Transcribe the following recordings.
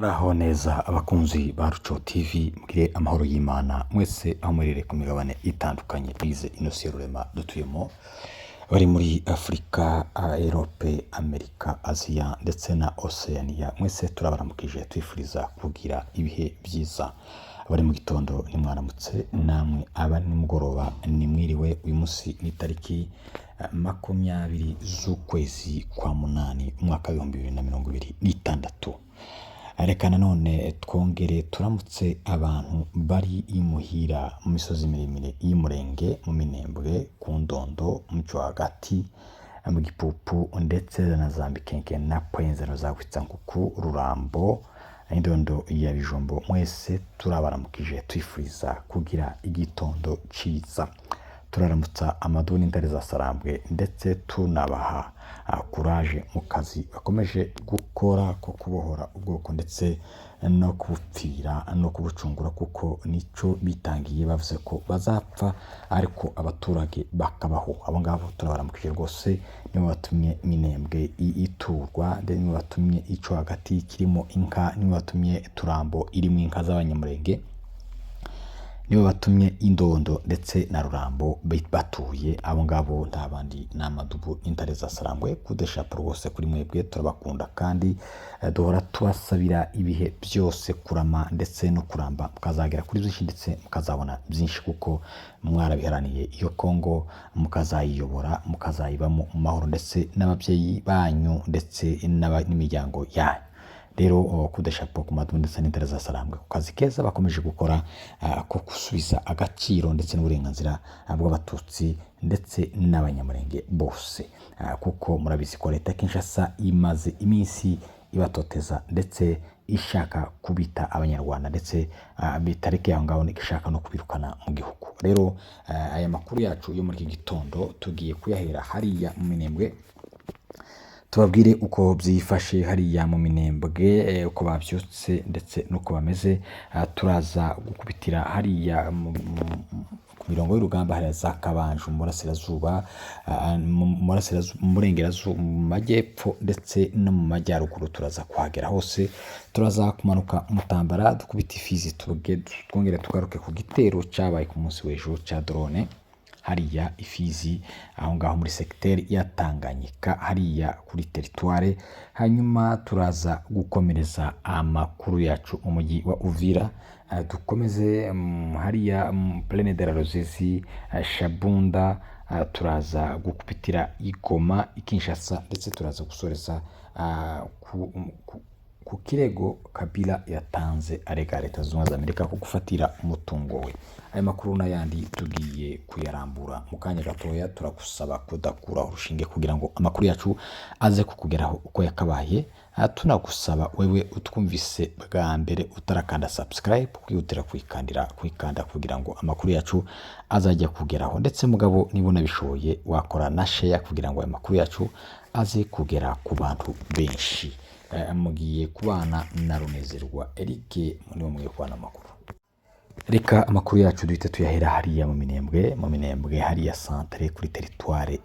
Muraho neza abakunzi ba Ruco TV, mugire amahoro y'Imana mwese aho murere ku migabane itandukanye igize ino si y'ururema dutuyemo, bari muri Afurika, Europe, Amerika, Aziya ndetse na Oceania. Mwese turabaramukije twifuriza kugira ibihe byiza. Abari mu gitondo nimwaramutse, namwe abari nimugoroba nimwiriwe. Uyu munsi ni tariki 20 z'ukwezi kwa munani umwaka wa 2026. Reka nanone twongere turamutse abantu bari imuhira mu misozi miremire y'Umurenge, mu Minembwe, ku Ndondo, mu cyo hagati, mu Gipupu ndetse na Zambikenke na Pwenzero za Kwitsankuku, Rurambo, Indondo ya Bijombo. Mwese turabaramukije twifuriza kugira igitondo ciza. Turaramutsa amaduni intare za Sarambwe ndetse tunabaha courage mu kazi bakomeje gukora ko kubohora ubwoko ndetse no kubupfira no kubucungura, kuko nico bitangiye bavuze ko bazapfa ariko abaturage bakabaho. Abo ngabo turabaramukije rwose, nibo batumye Minembwe iturwa, nibo batumye ico hagati kirimo inka, nibo batumye Turambo irimo inka z'abanyamurenge, nibo batumye Indondo ndetse na Rurambo batuye. Abo ngabo nta bandi ni amadubu intare za Sarambwe. Kudeshapo rwose kuri mwebwe turabakunda kandi duhora tubasabira ibihe byose kurama ndetse no kuramba, mukazagera kuri byinshi ndetse mukazabona byinshi, kuko mwarabiharaniye iyo Kongo, mukazayiyobora mukazayibamo mu mahoro ndetse n'ababyeyi banyu ndetse n'imiryango yanyu. Rero kudeshapo ku madubu ndetse n'intare za Sarambwe ku kazi keza bakomeje gukora ko gusubiza agaciro ndetse n'uburenganzira bw'abatutsi ndetse n'abanyamurenge bose, kuko murabizi ko leta Kinshasa imaze iminsi ibatoteza ndetse ishaka kubita abanyarwanda ndetse bitareke aho ngaho ishaka no kubirukana mu gihugu. Rero aya makuru yacu yo muri iki gitondo tugiye kuyahera hariya mu Minembwe, tubabwire uko byifashe hariya mu Minembwe, uko babyutse ndetse nuko bameze. Turaza gukubitira hariya ku mirongo y'urugamba hariya za Kabanje mu burasirazuba, mu burengerazuba, mu majyepfo ndetse no mu majyaruguru. Turaza kuhagera hose, turaza kumanuka Mutambara dukubita Ifizi, twongere tugaruke ku gitero cyabaye ku munsi w'ejo cya drone hariya Ifizi, aho ngaho muri sekiteri ya Tanganyika hariya kuri teritware. Hanyuma turaza gukomereza amakuru yacu mu mujyi wa Uvira, dukomeze hariya Plaine de la Ruzizi, Shabunda, turaza gukupitira Igoma, Kinshasa ndetse turaza gusoreza ku kirego Kabila yatanze arega Leta Zunze Ubumwe za Amerika ku gufatira umutungo we. Aya makuru n'ayandi tugiye kuyarambura mu kanya gatoya. Turagusaba kudakura urushinge kugira ngo amakuru yacu aze kukugeraho uko yakabaye. Tunagusaba wewe utwumvise bwa mbere utarakanda subscribe kwihutira kwikanda kugira ngo amakuru yacu azajya kugeraho, ndetse mugabo nibona bishoboye wakora na share kugira ngo aya makuru yacu aze kugera ku bantu benshi. Mugiye kubana na Runezerwa Eric, niwe mugiye kubana amakuru. Reka amakuru yacu duhita tuyahera hariya mu Minembwe hariya centre kuri territoire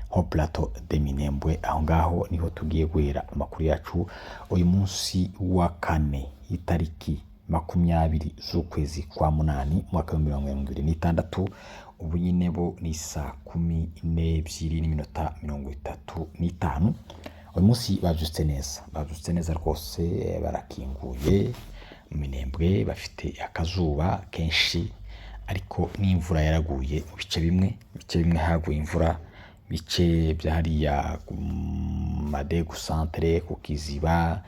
ho plateau de Minembwe. Aho ngaho niho tugiye guhera amakuru yacu uyu munsi wa kane itariki 20 z'ukwezi kwa munani umwaka wa 2026. Ubu nyine bo ni saa 12:35. Uyu munsi babyutse neza rwose, barakinguye mu Minembwe, bafite akazuba kenshi ariko n'imvura yaraguye mu bice bimwe haguye imvura, bice bya hariya Madegu centre, ku Kiziba,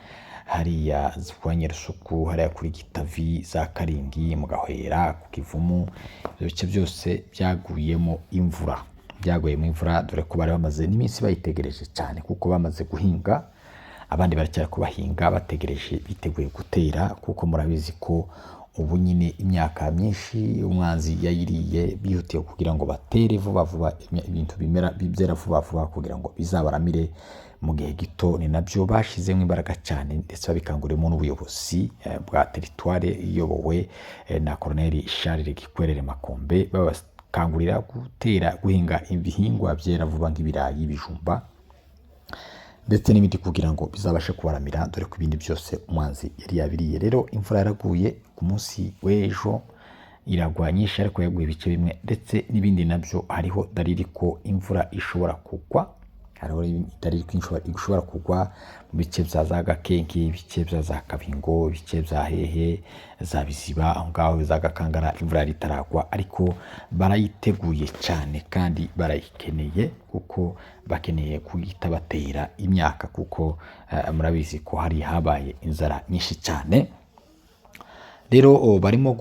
hariya kwa Nyerusuku, hariya kuri Gitavi, za Karingi, mu Gahwera, ku Kivumu. Ibyo bice byose byaguyemo imvura, dore ko bari bamaze n'iminsi bayitegereje cyane, kuko bamaze guhinga, abandi baracyari kubahinga bategereje biteguye gutera, kuko murabizi ko ubu nyine imyaka myinshi umwanzi yayiriye, bihutiye kugira ngo batere vuba ibintu byera vuba kugira ngo bizabaramire mu gihe gito. Ni nabyo bashizemo imbaraga cyane ndetse babikangurimo n'ubuyobozi bwa teritware iyobowe na Colonel Charles Gikwerere Makombe, babakangurira guhinga ibihingwa byera vuba nk'ibirayi, ibijumba ndetse n'ibindi kugira ngo bizabashe kubaramira, dore ko ibindi byose umwanzi yari yabiriye. Rero imvura yaraguye ku munsi w'ejo, iragwa nyinshi ariko yaguye ibice bimwe, ndetse n'ibindi nabyo hariho dalili ko imvura ishobora kugwa. Hariho dalili ko ishobora kugwa mu bice bya za Gakenke, ibice bya za Kabingo, ibice bya hehe za Biziba, aho ngaho za Gakangara imvura yari itaragwa, ariko barayiteguye cyane kandi barayikeneye kuko bakeneye kuyita batera imyaka, kuko murabizi ko hari habaye inzara nyinshi cyane. Rero barimo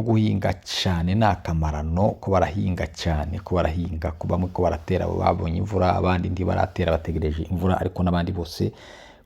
guhinga cyane, ni akamarano ko barahinga cyane, ko barahinga, ko bamwe ko baratera babonye imvura, abandi baratera bategereje imvura, ariko n'abandi bose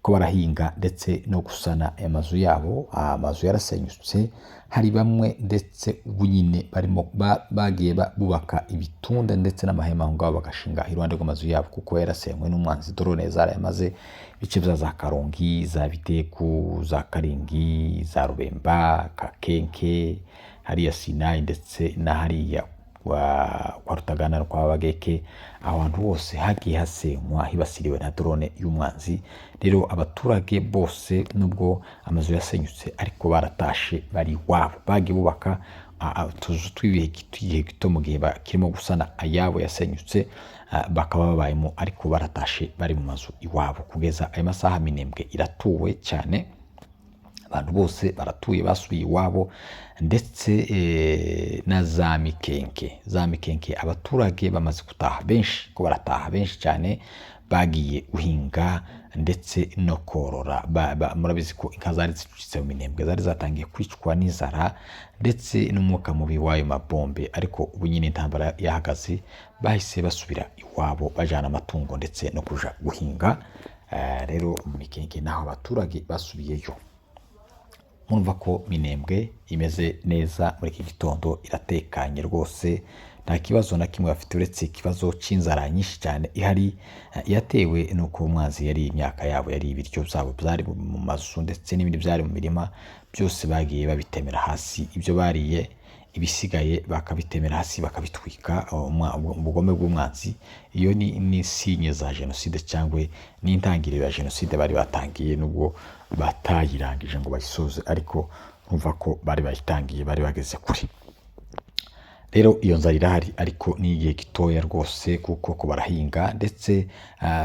ko barahinga ndetse no gusana amazu yabo. Amazu yarasenyutse, hari bamwe ndetse ubu nyine barimo bagiye bubaka ibitunda ndetse n'amahema aho ngaho bagashinga iruhande rw'amazu yabo, kuko yarasenywe n'umwanzi. Drone zarayamaze ibice bya za Karongi, za Biteku, za Karingi, za Rubemba, Gakenke, hariya Sinai ndetse na hariya kwa Rutagana kwa Bageke, ahantu hose hagiye hasenywa hibasiriwe na drone y'umwanzi. Rero abaturage bose nubwo amazu yasenyutse, ariko baratashe bari wabo, bagiye bubaka utuzu tw'igihe gito mu gihe kirimo gusana ayabo yasenyutse, bakaba babayemo, ariko baratashe bari mu mazu iwabo. Kugeza ayo masaha Minembwe iratuwe cyane, abantu bose baratuye basubiye iwabo, ndetse na za Mikenke abaturage bamaze gutaha benshi, ko barataha benshi cyane, bagiye guhinga ndetse no korora. Murabizi ko inka zari zicitse mu Minembwe zari zatangiye kwicwa n'inzara ndetse n'umwuka mubi w'ayo mabombe, ariko ubu nyine intambara yahagaze, bahise basubira iwabo bajana amatungo ndetse no kuja guhinga. Rero mu Mikenke naho abaturage basubiyeyo. Murumva ko Minembwe imeze neza muri iki gitondo, iratekanye rwose, nta kibazo na kimwe bafite, uretse ikibazo cy'inzara nyinshi cyane ihari, yatewe nuko umwanzi yari imyaka yabo, yari ibiryo byabo byari mu mazu ndetse n'ibindi byari mu mirima, byose bagiye babitemera hasi. Ibyo bariye ibisigaye bakabitemera hasi bakabitwika. Ubugome bw'umwanzi, iyo ni sinye za jenoside cyangwa n'intangiriro ya jenoside bari batangiye, nubwo batayirangije ngo bayisoze, ariko numva ko bari bayitangiye, bari bageze kuri. Rero iyo nzara irahari, ariko ni igihe gitoya rwose, kuko ko barahinga. Ndetse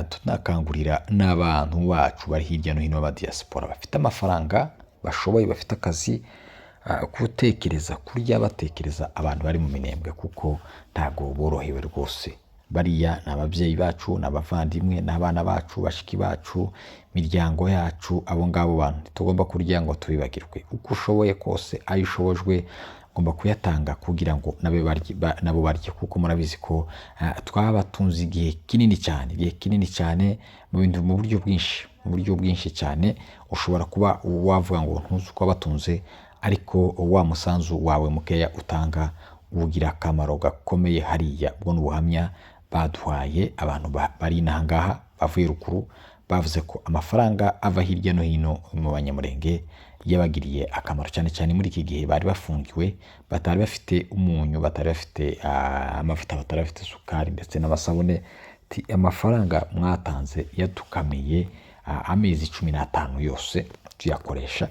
tunakangurira n'abantu bacu bari hirya no hino b'abadiaspora bafite amafaranga, bashoboye, bafite akazi, gutekereza kurya batekereza abantu bari mu Minembwe, kuko ntago borohewe rwose. Bariya ni ababyeyi bacu, ni abavandimwe, ni abana bacu, bashiki bacu, imiryango yacu. Abo ngabo bantu tugomba kurya ngo tubibagirwe. Uko ushoboye kose, ayo ushobojwe ugomba kuyatanga kugira ngo nabo barye, kuko murabizi ko twabatunze igihe kinini cyane mu buryo bwinshi cyane. Ushobora kuba wavuga ngo ntuzi uko wabatunze, ariko wa musanzu wawe mukeya utanga ugira akamaro gakomeye hariya. Ubwo n'ubuhamya baduhaye abantu bari inahangaha bavuye rukuru, bavuze ko amafaranga ava hirya no hino mu Banyamurenge yabagiriye akamaro, cyane cyane muri iki gihe bari bafungiwe, batari bafite umunyu, batari bafite amavuta, batari bafite sukari ndetse n'amasabune. Amafaranga mwatanze yatukamiye amezi 15 yose tuyakoresha.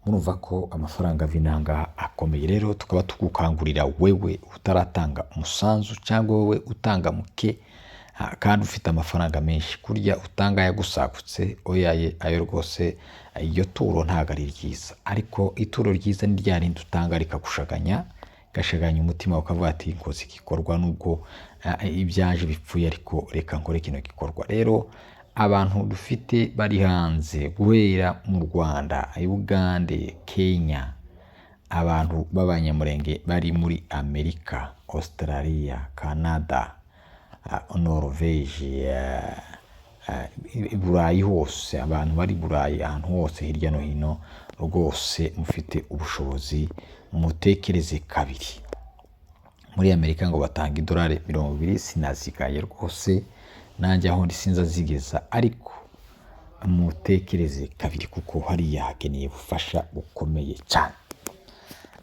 Murumva ko amafaranga vinanga akomeye. Rero tukaba tugukangurira wewe utaratanga umusanzu, cyangwa wewe utanga muke kandi ufite amafaranga menshi, kurya utanga yagusagutse, oyaye ayo rwose, iyo turo ntago ari ryiza. Ariko ituro ryiza ni rya rindi utanga rikagushaganya, gashaganya umutima, ukavuga ati nkoze igikorwa nubwo ibyaje bipfuye, ariko reka nkore kino gikorwa. Rero abantu dufite bari hanze, guhera mu Rwanda, Uganda, Kenya, abantu b'Abanyamurenge bari muri Amerika, Australia, Canada, Norvege, Burayi hose, abantu bari Burayi ahantu hose hirya no hino, rwose mufite ubushobozi, mutekereze kabiri. Muri Amerika ngo batanga $20, sinazigaye rwose, nanjye aho ndi sinza zigeza, ariko mutekereze kabiri, kuko hariya hakeneye ubufasha bukomeye cyane.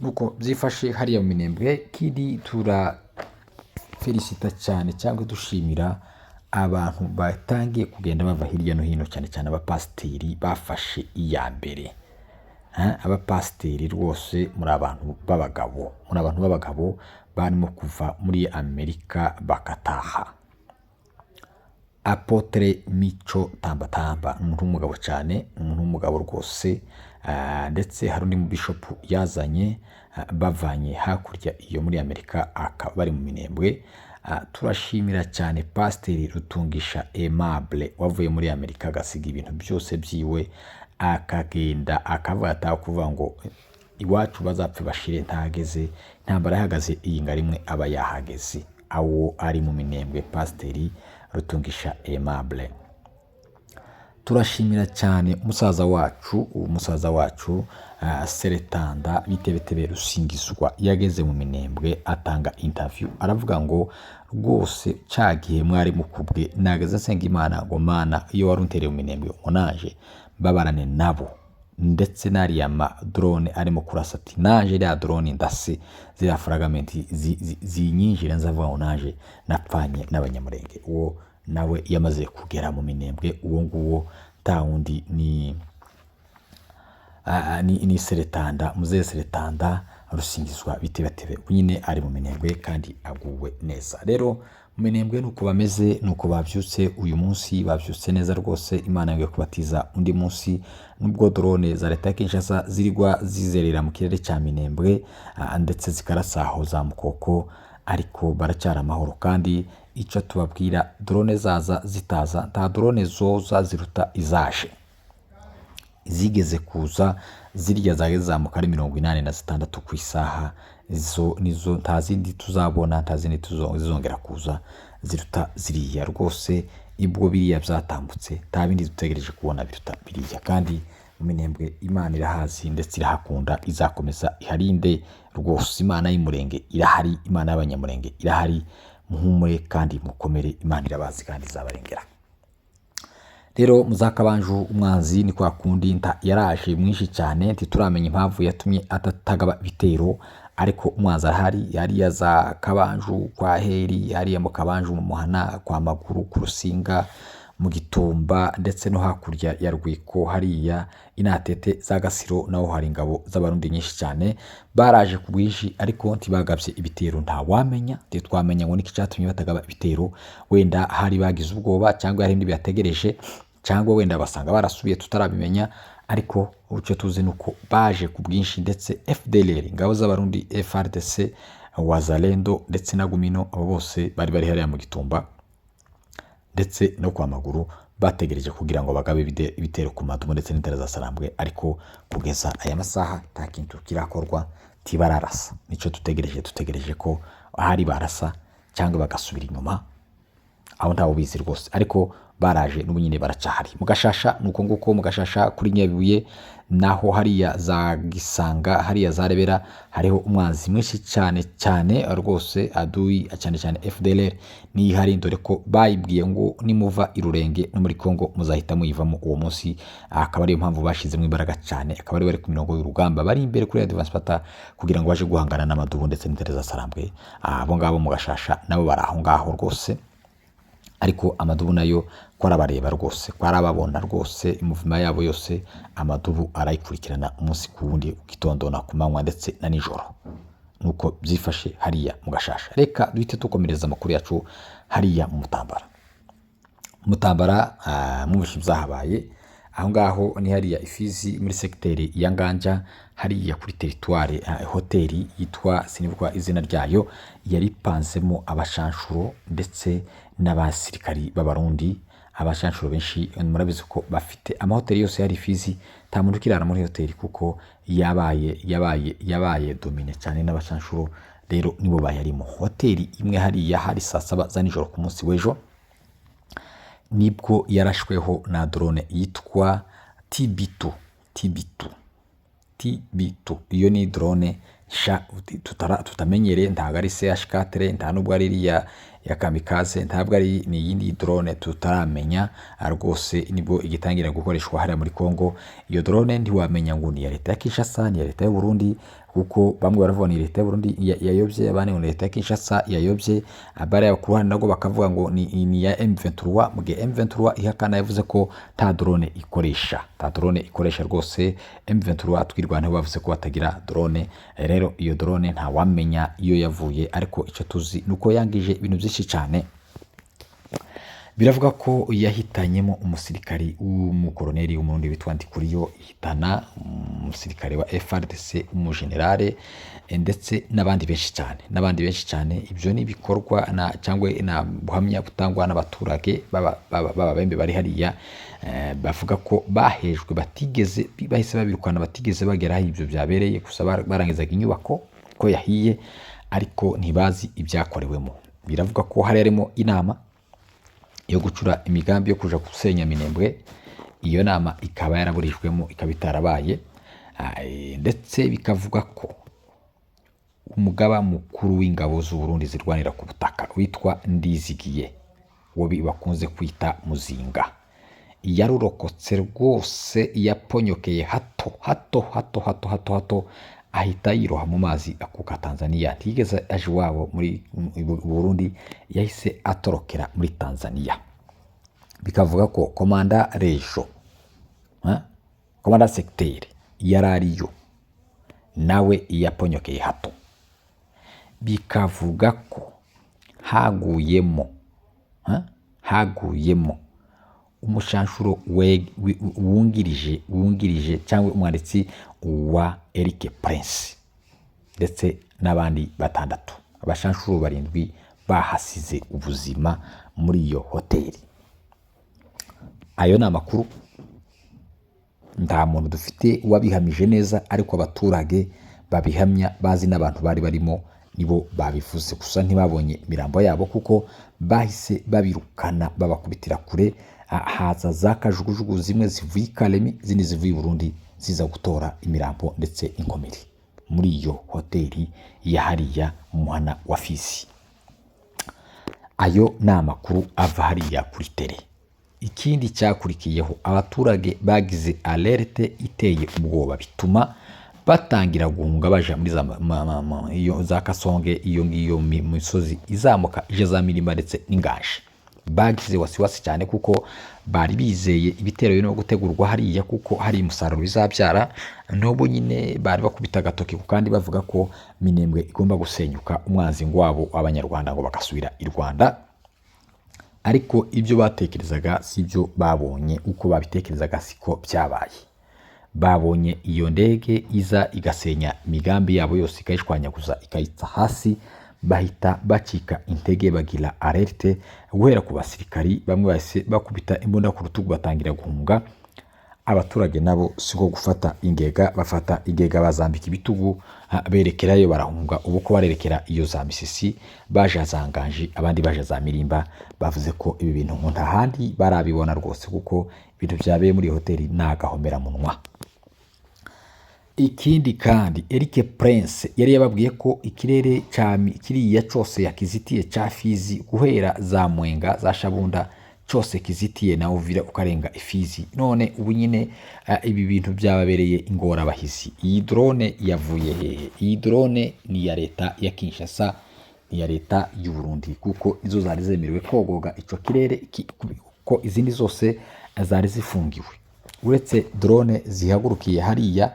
Nuko byifashe hariya mu Minembwe, kidi tura felicita cyane cyangwa dushimira abantu batangiye kugenda bava hirya no hino, cyane cyane abapasiteri bafashe iya mbere. Abapasiteri rwose muri abantu b'abagabo barimo kuva muri Amerika bakataha. Apotre Mico Tambatamba ni umuntu w'umugabo cyane, umuntu w'umugabo rwose, ndetse hari undi mu bishop yazanye bavanye hakurya iyo muri Amerika bari mu Minembwe. Turashimira cyane Pasiteri Rutungisha Aimable wavuye muri Amerika agasiga ibintu byose byiwe akagenda akavuga kuvuga ngo iwacu bazapfe bashire ntageze, intambara yahagaze iyi nga rimwe aba yahageze. Awo ari mu Minembwe Pasiteri Rutungisha Aimable. Turashimira cyane umusaza wacu Seretanda Bitebetebe Rusingizwa yageze mu Minembwe atanga interview, aravuga ngo rwose cyagihe mwari mukubwe nageze nsenga Imana ngo Mana iyo waruntereye mu Minembwe unaje babarane nabo, ndetse nariya ma drone arimo kurasa ati naje ya drone ndase zira fragment zinyinjira nzavuga ngo naje napfanye n'abanyamurenge. Uwo nawe yamaze kugera mu Minembwe, uwo nguwo ta wundi ni Seretanda, Muzehe Seretanda Rusingizwa Bitebetebe nyine ari mu Minembwe kandi aguwe neza. Rero mu Minembwe nuko bameze, nuko bavyutse uyu munsi, bavyutse neza rwose. Imana ngiye kubatiza undi munsi, nubwo drone za leta ya Kinshasa zirigwa zizerera mu kirere cya Minembwe ndetse zikarasaho za Mukoko, ariko baracyara amahoro. Kandi icyo tubabwira, drone zaza zitaza, nta drone zoza ziruta izaje. Zigeze kuza zirya zageze zamuka ari 86 ku isaha, nizo nta zindi tuzabona, nta zindi zizongera kuza ziruta ziriya rwose. Ibwo biriya byatambutse nta bindi dutegereje kubona biruta biriya. kandi mu Minembwe Imana irahazi ndetse irahakunda, izakomeza iharinde rwose. Imana y'Umurenge irahari, Imana y'Abanyamurenge irahari. Muhumure kandi mukomere, Imana irabazi kandi izabarengera. Rero muzakabanju umwanzi ni kwa kundi yaraje mwinshi cyane, ntituramenya impamvu yatumye atatagaba bitero, ariko umwanzi arahari. Yari yaza Kabanju kwa Heri, yari mu Kabanju mu Muhana kwa Maguru ku Rusinga mu Gitumba, ndetse no hakurya ya Rwiko hariya Inatete za Gasiro naho hari ingabo z'abarundi nyinshi cyane baraje ku bwinshi, ariko ntibagabye ibitero. Nta wamenya, twamenya ngo niki cyatumye batagaba ibitero. Wenda hari bagize ubwoba, cyangwa hari n'ibindi bategereje, cyangwa wenda basanga barasubiye tutarabimenya, ariko ucyo tuzi nuko baje ku bwinshi. Ndetse FDLR ingabo z'abarundi, FRDC, Wazalendo ndetse na Gumino, abo bose bari hariya mu Gitumba ndetse no kwa Maguru, bategereje kugira ngo bagabe ibitero ku Madumo ndetse n'intara za Sarambwe. Ariko kugeza aya masaha nta kintu kirakorwa, tibararasa. Nico dutegereje ko ahari barasa cyangwa bagasubira inyuma, aho ntawo bizi rwose. Ariko baraje n'ubu nyine baracahari. Mugashasha nuko nguko, Mugashasha kuri Nyabibuye naho hariya za Gisanga, hariya za Rebera, hariho umwanzi mwinshi cyane rwose, aduyi cyane FDLR ni hari, dore ko bayibwiye ngo nimuva irurenge no muri Kongo muzahita muyivamo uwo munsi. Akaba ari impamvu bashizemo imbaraga cyane, akaba ari bari ku mirongo y'urugamba, bari imbere kuri Advance Pata kugira ngo baje guhangana n'Amadubu ndetse n'intare za Sarambwe. Abo ngabo Mugashasha nabo bari aho ngaho rwose, ariko Amadubu nayo kwarabareba rwose, kwarababona rwose. Imuvuma yabo yose Amadubu arayikurikirana umunsi ku wundi, ukitondona ku manywa ndetse na nijoro. Nuko byifashe hariya Mugashasha. Reka duhite tukomereza amakuru yacu hariya mu Mutambara. Mu bishi byahabaye aho ngaho ni hariya Ifizi muri sekiteri ya Nganja, hariya kuri territoire hoteli yitwa sinibwa izina ryayo, yari panzemo abashanshuro ndetse n'abasirikari b'abarundi. Abashanshuro benshi murabizi ko bafite amahoteli yose yari Ifizi, nta muntu kirara muri hoteli kuko yabaye domine cyane n'abashanshuro. Rero nibo bayarimo. Hoteli imwe hariya hari saa 7 za nijoro ku munsi w'ejo, nibwo yarashweho na drone yitwa TB2. Iyo ni drone tutamenyere, ntago ari CH4, nta nubwo ari ya ya kamikaze, ntabwo ari ni yindi drone tutaramenya rwose nibwo igitangira gukoreshwa hariya muri Kongo. Iyo drone ntiwamenya ngo ni ya leta ya Kinshasa, ni ya leta y'u Burundi, kuko bamwe baravuga ni leta y'u Burundi yayobye, abandi ngo ni leta ya Kinshasa yayobye, abari ku ruhande nabwo bakavuga ngo ni ya M23. Mu gihe M23 ihakana yavuze ko ta drone ikoresha rwose. M23 twirwanaho bavuze ko batagira drone. Rero iyo drone nta wamenya iyo yavuye, ariko icyo tuzi nuko yangije ibintu byinshi cyane. Biravuga ko yahitanyemo umusirikari w'umukoloneli w'umurundi witwa Ndikuriyo, ihitana umusirikare wa FARDC, umugenerale, ndetse n'abandi benshi cyane. Ibyo ni bikorwa cyangwa na buhamya butangwa n'abaturage b'ababembe bari hariya, bavuga ko bahejwe, bahise babirukana, batigeze bagera aho ibyo byabereye, gusa barangizaga inyubako ko yahiye, ariko ntibazi ibyakorewemo. Biravuga ko hari harimo inama yo gucura imigambi yo kuja gusenya Minembwe. Iyo nama ikaba yaraburijwemo, ikaba itarabaye, ndetse bikavuga ko umugaba mukuru w'ingabo z'u Burundi zirwanira ku butaka witwa Ndizigiye, wo bakunze kwita Muzinga, yarurokotse rwose, yaponyokeye hato ahita yiroha mu mazi akuka Tanzania. Ntigeze aje iwabo muri Burundi, yahise atorokera muri Tanzania. Bikavuga ko komanda rejo, komanda sekiteri yarariyo, nawe yaponyokeye hato. Bikavuga ko haguyemo umushanshuro wungirije cyangwa umwanditsi wa Eric Prince, ndetse n'abandi batandatu. Abashanshuro 7 bahasize ubuzima muri iyo hoteli. Ayo ni amakuru, nta muntu dufite wabihamije neza, ariko abaturage babihamya, bazi n'abantu bari barimo, nibo babivuze. Gusa ntibabonye imirambo yabo, kuko bahise babirukana babakubitira kure. Haza za kajugujugu, zimwe zivuye Kalemi, zindi zivuye Burundi, ziza gutora imirambo ndetse inkomeri muri iyo hoteli ya hariya mu muhana wa Fizi. Ayo ni amakuru ava hariya kuri tele. Ikindi cyakurikiyeho, abaturage bagize alerte iteye ubwoba, bituma batangira guhunga baja muri za Kasonge, iyo ngiyo misozi izamuka ije za Mirima ndetse n'Ingaje. Bagize wasiwasi cyane, kuko bari bizeye ibitero bino gutegurwa hariya, kuko hari umusaruro bizabyara. N'ubu nyine bari bakubita agatoki kandi bavuga ko Minembwe igomba gusenyuka, umwanzi wabo Abanyarwanda ngo bagasubira i Rwanda. Ariko ibyo batekerezaga si byo babonye, uko babitekerezaga siko byabaye. Babonye iyo ndege iza igasenya imigambi yabo yose, ikayishwanyaguza, ikayitsa hasi. Bahita bacika intege, bagira alerte guhera ku basirikari. Bamwe bahise bakubita imbunda ku rutugu, batangira guhunga. Abaturage nabo siko gufata ingega, bafata ingega bazambika ibitugu, berekerayo barahunga. Ubu ko barerekera iyo za Misisi, baje za Nganje, abandi baje za Mirimba. Bavuze ko ibi bintu ngo nta handi barabibona rwose, kuko ibintu byabereye muri hoteli nagahomera munwa. Ikindi kandi, Eric Prince yari yababwiye ko ikirere kiriya cyose yakizitiye ca Fizi, guhera za Mwenga, za Shabunda, cyose kizitiye na Uvira ukarenga Ifizi. None ubu nyine ibi bintu byababereye ingorabahizi. Iyi drone yavuye hehe? Iyi drone ni ya leta ya Kinshasa, ni ya leta y'u Burundi, kuko izo zari zemerewe kogoga ico kirere, ko izindi zose zari zifungiwe. Uretse drone zihagurukiye hariya,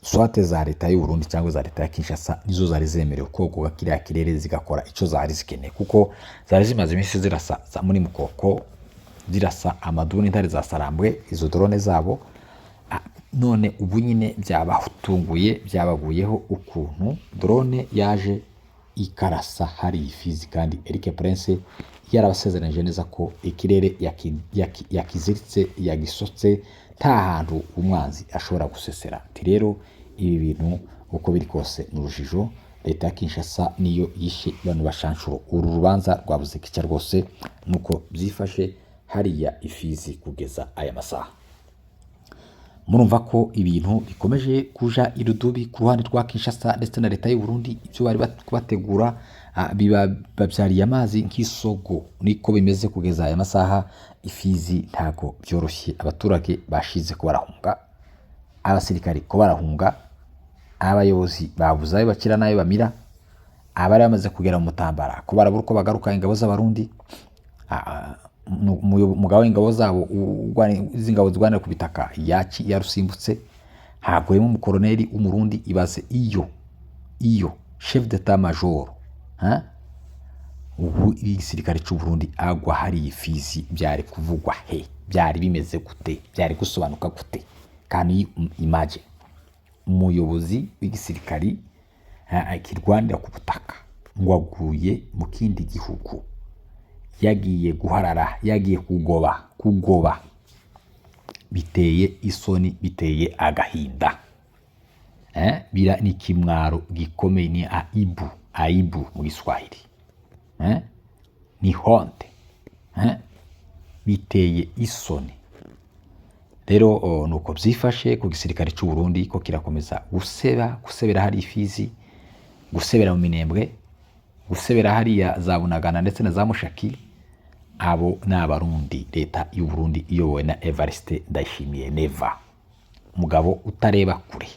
swate za leta y'u Burundi cyangwa za leta ya Kinshasa, nizo zari zemerewe kogoga kiriya kirere, zigakora ico zari zikeneye, kuko zari zimaze iminsi zirasa muri Mukoko, zirasa amaduni intare za Sarambwe, izo drone zabo. None ubu nyine byabatunguye, byabaguyeho ukuntu drone yaje ikarasa hari Ifizi, kandi Eric Prince yarabasezeranije neza ko ikirere yakiziritse, yagisotse, nta hantu umwanzi ashobora gusesera. Rero ibi bintu uko biri kose n'urujijo, leta ya Kinshasa niyo yishe bano bashanshuro. Uru rubanza rwabuze kica rwose, nuko byifashe hariya Ifizi kugeza aya masaha. Murumva ko ibintu bikomeje kuja irudubi ku ruhande rwa Kinshasa ndetse na leta y'u Burundi. Ibyo bari bategura biba babyariye amazi nk'isogo. Niko bimeze kugeza aya masaha. Ifizi ntago byoroshye, abaturage bashize ko barahunga, abasirikari ko barahunga, abayobozi babuze ayo bakira n'ayo bamira, abari bamaze kugera mu Mutambara ko barabura uko bagaruka ingabo z'abarundi. Umugabo w'ingabo zabo z'ingabo zirwanira ku bitaka yarusimbutse, haguyemo umukoloneli w'umurundi. Ibaze iyo chef d'état major ubu igisirikare cy'u Burundi agwa hari Ifizi, byari kuvugwa he? Byari bimeze gute? Byari gusobanuka gute? Kandi imagine umuyobozi w'igisirikari kirwanira ku butaka ngo aguye mu kindi gihugu, yagiye guharara, yagiye kugoba. Biteye isoni, biteye agahinda. Bira ni kimwaro gikomeye, ni aibu mu Giswahili. Ni honte. Biteye isoni. Rero nuko byifashe ku gisirikare cy'u Burundi ko kirakomeza gusebera hari Ifizi, gusebera mu Minembwe, gusebera hariya za Bunagana ndetse na za Mushaki. Abo n'abarundi, leta y'u Burundi iyobowe na Evariste Ndayishimiye Neva, umugabo utareba kure,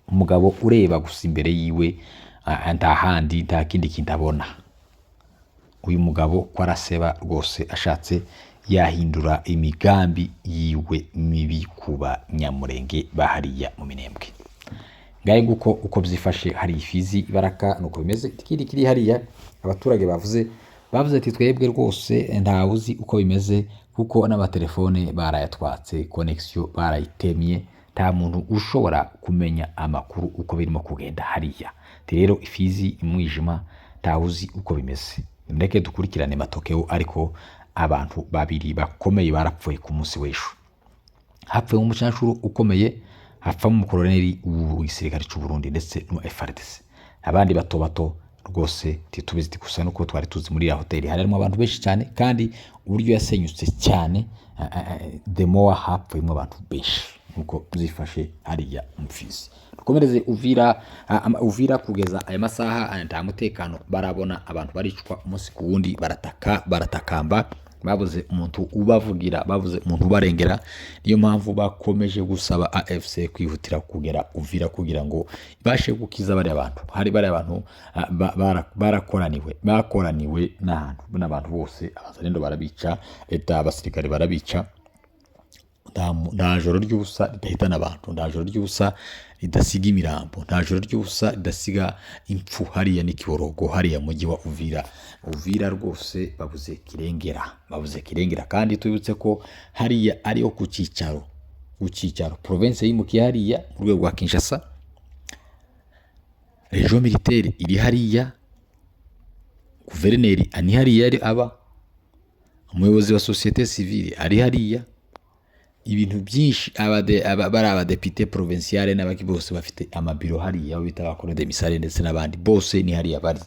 umugabo ureba gusa imbere yiwe, nta handi nta kindi kintu abona. Uyu mugabo ko araseba rwose, ashatse yahindura imigambi yiwe mibi kuba Nyamurenge bahariya mu Minembwe. Ngaye guko uko byifashe hari Ifizi Ibaraka nuko bimeze. Ikindi kiri hariya abaturage bavuze ati twebwe rwose ntawuzi uko bimeze, kuko n'amatelefone barayatwatse, connection barayitemye, nta muntu ushobora kumenya amakuru uko birimo kugenda hariya. Rero Ifizi imwijima, ntawuzi uko bimeze. Ndeke dukurikirane matokeo, ariko abantu babiri bakomeye barapfuye ku munsi w'ejo. Hapfuye umucanshuro ukomeye, hapfamo umukoloneli w'igisirikare cy'u Burundi ndetse no FARDC. Abandi bato rwose titubizi gusa nuko twari tuzi muri ya hoteli harimo abantu benshi cyane, kandi uburyo yasenyutse cyane, demoa hapfuyemo abantu benshi. Nuko byifashe hariya mu Fizi. Dukomereze Uvira kugeza aya masaha nta mutekano barabona, abantu baricwa umunsi ku wundi, baratakamba, babuze umuntu ubavugira, babuze umuntu ubarengera. Niyo mpamvu bakomeje gusaba AFC kwihutira kugera Uvira kugira ngo ibashe gukiza bari abantu. Hari bari abantu bakoraniwe n'abantu bose, abazalendo barabica, leta abasirikare barabica. Nta joro ry'ubusa ridahitana abantu, nta joro ry'ubusa ridasiga imirambo, nta joro ry'ubusa ridasiga impfu hariya n'ikiborogo hariya mujyi wa Uvira rwose babuze kirengera. Kandi tubibutse ko hariya ariho ku cyicaro province yimukiye hariya mu rwego rwa Kinshasa. Region militaire iri hariya, guverineri ani hariya aba, umuyobozi wa societe civile ari hariya. Ibintu byinshi bari abadepite provinciale n'abaki bose bafite amabiro hariya, bita bakora de misale ndetse n'abandi bose ni hariya bari.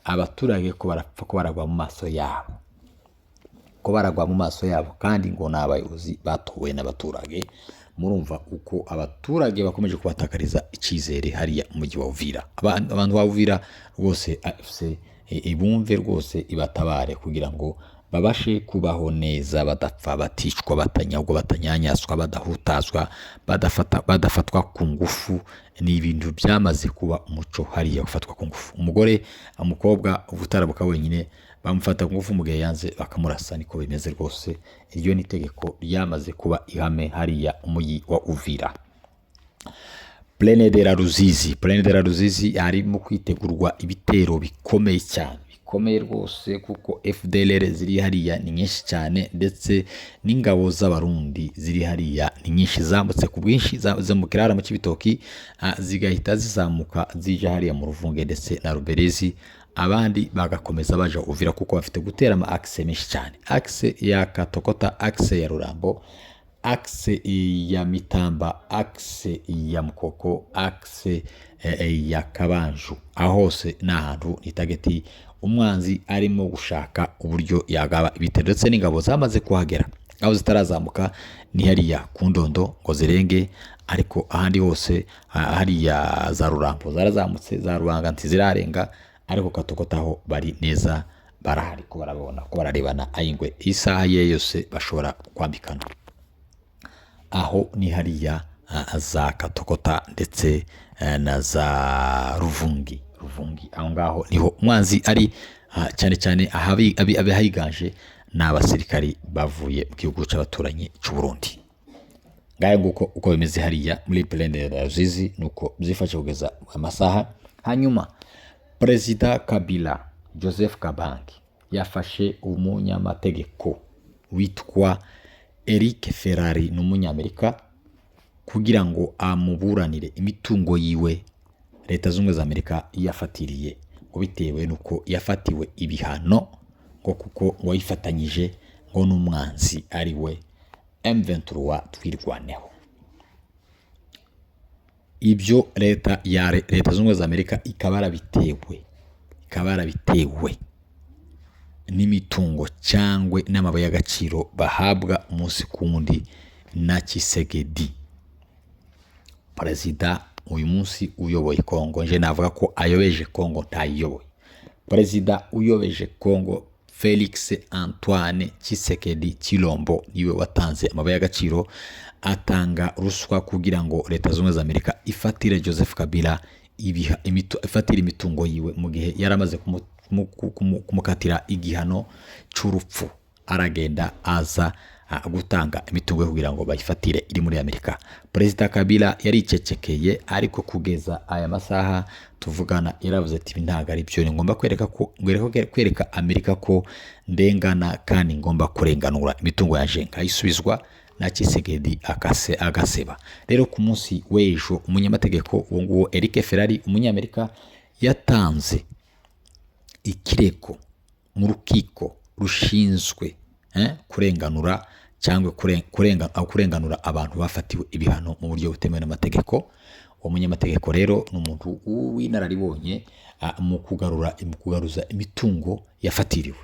Abaturage ko barapfa, ko baragwa mu maso yabo, kandi ngo n'abayobozi batowe n'abaturage. Murumva uko abaturage bakomeje kubatakariza icyizere hariya mu mujyi wa Uvira. Abantu ba Uvira rwose AFC ibumve rwose ibatabare kugira ngo babashe kubaho neza, badapfa, baticwa, batanyagwa, batanyanyaswa, badahutazwa, badafatwa ku ngufu. Ni ibintu byamaze kuba umuco hariya gufatwa ku ngufu. Umugore, umukobwa ubutarabuka wenyine bamufata ku ngufu mu gihe yanze bakamurasa. Niko bimeze rwose. Iryo ni itegeko ryamaze kuba ihame hariya umujyi wa Uvira. Plaine de la Ruzizi harimo kwitegurwa ibitero bikomeye cyane, bikomeye rwose, kuko FDLR ziri hariya ni nyinshi cyane, ndetse n'ingabo z'abarundi ziri hariya ni nyinshi, zambutse ku bwinshi mu kirara mu Kibitoki, zigahita zizamuka zija hariya mu Ruvunge ndetse na Ruberizi. Abandi bagakomeza baje Uvira kuko bafite gutera ama axe menshi cyane, axe ya Katokota, axe ya Rurambo, axe ya Mitamba, axe ya Mukoko, axe ya Kabanju. Aho hose n'ahantu itageti umwanzi arimo gushaka uburyo yagaba ibitero, ndetse n'ingabo zamaze kuhagera. Aho zitarazamuka ni hariya ku Ndondo ngo zirenge, ariko ahandi hose hariya za Rurambo zarazamutse, za Rubanga ntizirarenga, ariko Katogota aho bari neza barahari ko barabona ko bararebana ayingwe isaha ye yose bashobora kwambikana. Aho ni hariya za Katogota ndetse na za Ruvungi aho ngaho niho umwanzi ari cyane cyane abahiganje n'abasirikari bavuye mu gihugu cy'abaturanyi cy'u Burundi. Ngaye nguko uko bimeze hariya muri Plaine de Ruzizi nuko byifashe kugeza amasaha. Hanyuma Perezida Kabila Joseph Kabange yafashe umunyamategeko witwa Eric Ferrari n'umunyamerika kugira ngo amuburanire imitungo yiwe Leta z'Ubumwe za Amerika yafatiriye ngo bitewe nuko yafatiwe ibihano ngo kuko wayifatanyije ngo n'umwanzi ari we M23 twirwaneho. Ibyo Leta z'Ubumwe za Amerika ikabara bitewe n'imitungo cyangwe n'amabuye y'agaciro bahabwa umunsi kundi na Tshisekedi. Perezida uyu munsi uyoboye Kongo, nje navuga ko ayobeje Kongo ntayiyoboye. Perezida uyobeje Kongo Felix Antoine Tshisekedi Chilombo niwe watanze amabuye y'agaciro, atanga ruswa kugira ngo Leta z'Ubumwe za Amerika ifatire Joseph Kabila ifatire imitungo yiwe mu gihe yaramaze kumukatira igihano cy'urupfu. Aragenda aza gutanga imitungo kugira ngo bayifatire iri muri Amerika. Perezida Kabila yaricecekeye, ariko kugeza aya masaha tuvugana yaravuze ati ntago ari byo, ngomba kwereka Amerika ko ndengana kandi ngomba kurenganura imitungo ya Jenga isubizwa na Tshisekedi agaseba. Rero ku munsi w'ejo umunyamategeko wo Eric Ferrari umunyamerika yatanze ikirego mu rukiko rushinzwe kurenganura cyangwa kurenganura abantu bafatiwe ibihano mu buryo butemewe n'amategeko. Umunyamategeko rero n'umuntu w'inararibonye mu kugaruza imitungo yafatiriwe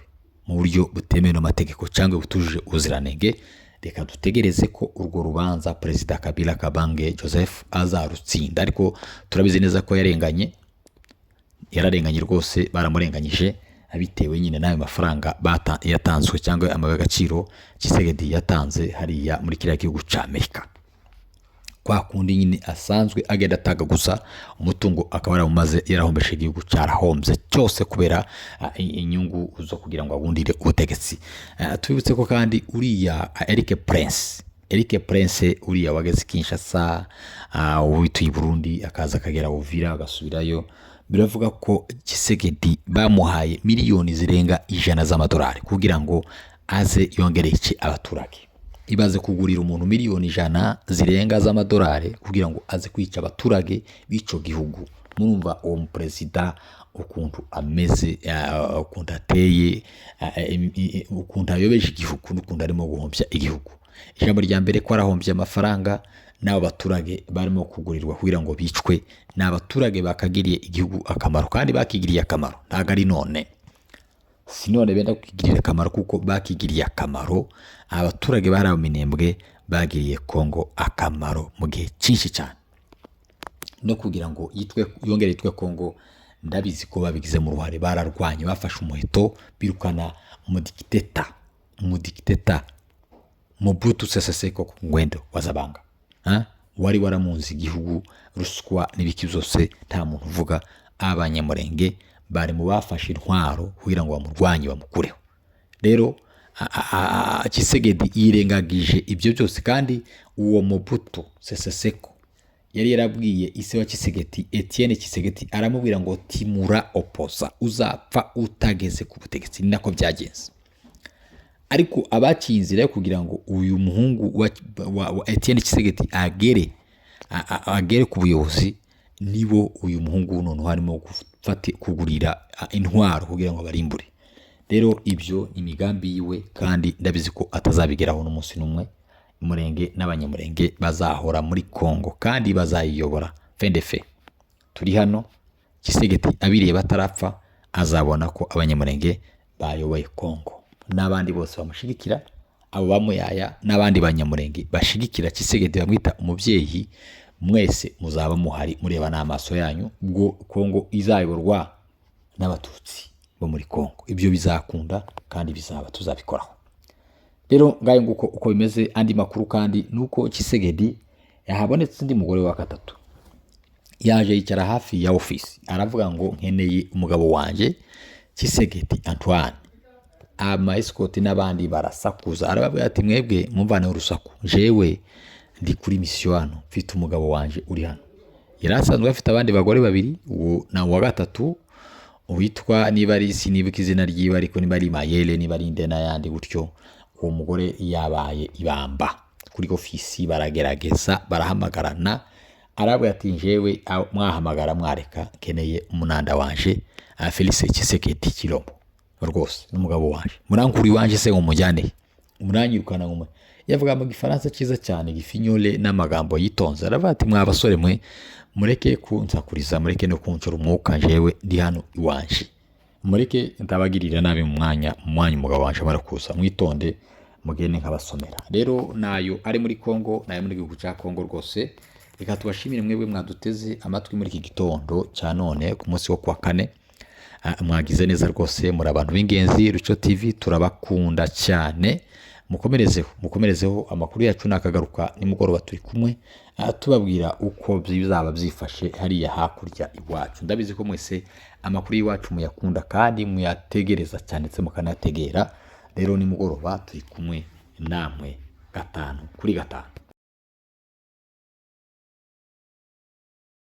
mu buryo butemewe n'amategeko cyangwa butujuje ubuziranenge. Reka dutegereze ko urwo rubanza Perezida Kabila Kabange Joseph azarutsinda, ariko turabizi neza ko yararenganye rwose, baramurenganyije bitewe nyine n'ayo mafaranga yatanzwe cyangwa amabuye y'agaciro Tshisekedi yatanze hariya muri kiriya gihugu cy'Amerika. Kwa kundi nyine asanzwe agenda ataga gusa umutungo akaba yarahombeshe igihugu cyarahombye cyose kubera inyungu zo kugira ngo abundire ubutegetsi. Tubibutse ko kandi uriya Eric Prince uriya wageze Kinshasa wituye Burundi akaza akagera Uvira agasubirayo, biravuga ko Tshisekedi bamuhaye miliyoni zirenga 100 z'amadolari kugira ngo aze yongereke abaturage. Ibaze kugurira umuntu miliyoni 100 zirenga z'amadolari kugira ngo aze kwica abaturage b'ico gihugu. Murumva uwo muperezida ukuntu ameze, ukuntu ateye, ukuntu ayobeje igihugu n'ukuntu arimo guhombya igihugu. Ijambo rya mbere ko arahombye amafaranga n'abo baturage barimo kugurirwa kugira ngo bicwe, n'abaturage bakagiriye igihugu akamaro kandi bakigiriye akamaro, ntago ari none. Sinone benda kugirira akamaro kuko bakigiriye akamaro. Abaturage baraminembwe bagiriye Kongo akamaro mu gihe cyinshi cyane, no kugira ngo yongere yitwe Kongo. Ndabizi ko babigize mu ruhare, bararwanye, bafashe umuheto birukana umudikiteta Mobutu Sese Seko ku ngwendo wazabanga wari waramunze igihugu, ruswa n'ibiki byose nta muntu uvuga. Abanyamurenge bari mu bafashe intwaro kugira ngo bamurwanye bamukureho. Rero Tshisekedi yirengagije ibyo byose, kandi uwo Mobutu Sese Seko yari yarabwiye ise wa Tshisekedi, Etienne Tshisekedi aramubwira ngo timura oposa, uzapfa utageze ku butegetsi. Ni nako byagenze. Ariko abaciye inzira yo kugira ngo uyu muhungu wa Etienne Tshisekedi agere ku buyobozi nibo uyu muhungu none harimo kugurira intwaro kugira ngo barimbure. Rero ibyo imigambi yiwe, kandi ndabizi ko atazabigeraho n'umunsi n'umwe. Umurenge n'abanyamurenge bazahora muri Kongo kandi bazayiyobora fendefe. Turi hano, Tshisekedi abiriye batarapfa azabona ko abanyamurenge bayoboye Kongo, n'abandi bose bamushigikira, abo bamuyaya n'abandi banyamurenge bashigikira Tshisekedi bamwita umubyeyi. Mwese muzaba muhari mureba n'amaso yanyu ubwo Kongo izayoborwa n'abatutsi bo muri Kongo. Ibyo bizakunda kandi bizaba tuzabikoraho. Rero ngayo nguko uko bimeze. Andi makuru kandi nuko Tshisekedi yahabonetse undi mugore wa gatatu, yaje yicara hafi ya ofisi aravuga ngo nkeneye umugabo wanje Tshisekedi Antoine. Ama escort n'abandi barasakuza, arababwira ati mwebwe mumvane urusaku, jewe ndi kuri mission hano, mfite umugabo wanje uri hano. Yarasanzwe afite abandi bagore babiri, uwo na wa gatatu witwa niba ari sinibuka izina ryiwe, ariko niba ari Mayele niba ari Ndena yandi gutyo. Uwo mugore yabaye ibamba kuri ofisi, baragerageza barahamagarana, arabwira ati jewe mwahamagara mwareka, keneye umunanda wanje Felix Tshisekedi Chilombo rwose n'umugabo wanje, murankuri wanje se umujyane, umuranyirukana ngo yavuga mu gifaransa cyiza cyane gifinyole n'amagambo yitonze. Aravuga ati mwabasore mwe mureke kunsakuriza, mureke no kuncura umwuka, jewe ndi hano iwanje, mureke ndabagirira nabi mu mwanya umugabo wanje barakuza, mwitonde mugene nkabasomera. Rero nayo ari muri Kongo, nayo muri gihugu cya Kongo rwose. Reka tubashimire mwebwe mwaduteze amatwi muri iki gitondo cya none ku munsi wo kwa kane. Mwagize neza rwose, muri abantu b'ingenzi. Ruco TV turabakunda cyane, mukomerezeho. Amakuru yacu nakagaruka nimugoroba turi kumwe tubabwira uko bizaba byifashe hariya hakurya iwacu. Ndabizi ko mwese amakuru y'iwacu muyakunda kandi muyategereza cyane ndetse mukanategera. Rero nimugoroba turi kumwe namwe 5 kuri 5.